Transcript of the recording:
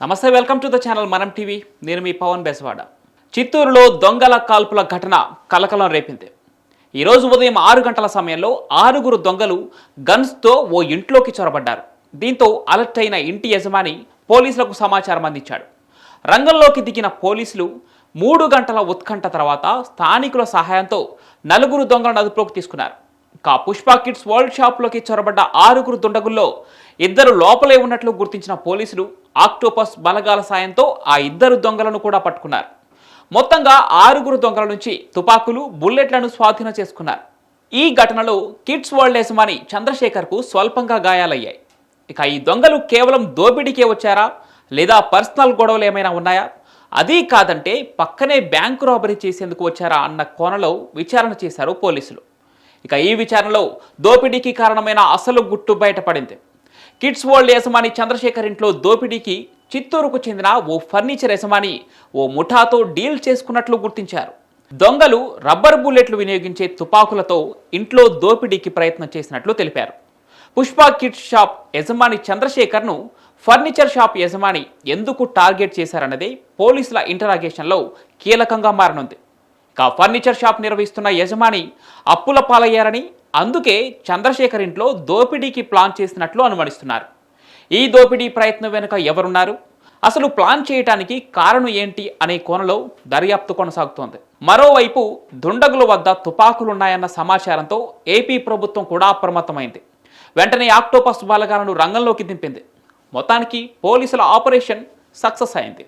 నమస్తే, welcome to the channel మనం TV. నేను మీ పవన్ బెజవాడ. చిత్తూరులో దొంగల కాల్పుల ఘటన కలకలం రేపింది. ఈరోజు ఉదయం 6 గంటల సమయంలో 6 దొంగలు గన్స్తో ఓ ఇంట్లోకి చొరబడ్డారు. దీంతో అలర్ట్ అయిన ఇంటి యజమాని పోలీసులకు సమాచారం అందించాడు. రంగంలోకి దిగిన పోలీసులు 3 గంటల ఉత్కంఠ తర్వాత స్థానికుల సహాయంతో 4 దొంగలను అదుపులోకి తీసుకున్నారు. పుష్ప కిడ్స్ వరల్డ్ షాప్లోకి చొరబడ్డ 6 దుండగుల్లో 2 లోపలే ఉన్నట్లు గుర్తించిన పోలీసులు ఆక్టోపస్ బలగాల సాయంతో ఆ 2 దొంగలను కూడా పట్టుకున్నారు. మొత్తంగా 6 దొంగల నుంచి తుపాకులు, బుల్లెట్లను స్వాధీనం చేసుకున్నారు. ఈ ఘటనలో కిడ్స్ వరల్డ్ యజమాని చంద్రశేఖర్కు స్వల్పంగా గాయాలయ్యాయి. ఈ దొంగలు కేవలం దోపిడీకే వచ్చారా లేదా పర్సనల్ గొడవలు ఏమైనా ఉన్నాయా, అదీ కాదంటే పక్కనే బ్యాంకు రాబరీ చేసేందుకు వచ్చారా అన్న కోణంలో విచారణ చేశారు పోలీసులు. ఈ విచారణలో దోపిడీకి కారణమైన అసలు గుట్టు బయటపడింది. కిడ్స్ వరల్డ్ యజమాని చంద్రశేఖర్ ఇంట్లో దోపిడీకి చిత్తూరుకు చెందిన ఓ ఫర్నిచర్ యజమాని ఓ ముఠాతో డీల్ చేసుకున్నట్లు గుర్తించారు. దొంగలు రబ్బర్ బుల్లెట్లు వినియోగించే తుపాకులతో ఇంట్లో దోపిడీకి ప్రయత్నం చేసినట్లు తెలిపారు. పుష్ప కిడ్స్ షాప్ యజమాని చంద్రశేఖర్ను ఫర్నిచర్ షాప్ యజమాని ఎందుకు టార్గెట్ చేశారన్నదే పోలీసుల ఇంటరాగేషన్లో కీలకంగా మారనుంది. ఫర్నిచర్ షాప్ నిర్వహిస్తున్న యజమాని అప్పుల పాలయ్యారని, అందుకే చంద్రశేఖర్ ఇంట్లో దోపిడీకి ప్లాన్ చేసినట్లు అనుమానిస్తున్నారు. ఈ దోపిడీ ప్రయత్నం వెనుక ఎవరున్నారు, అసలు ప్లాన్ చేయడానికి కారణం ఏంటి అనే కోణంలో దర్యాప్తు కొనసాగుతోంది. మరోవైపు దుండగుల వద్ద తుపాకులున్నాయన్న సమాచారంతో ఏపీ ప్రభుత్వం కూడా అప్రమత్తమైంది. వెంటనే ఆక్టోపస్ బలగాలను రంగంలోకి దింపింది. మొత్తానికి పోలీసుల ఆపరేషన్ సక్సెస్ అయింది.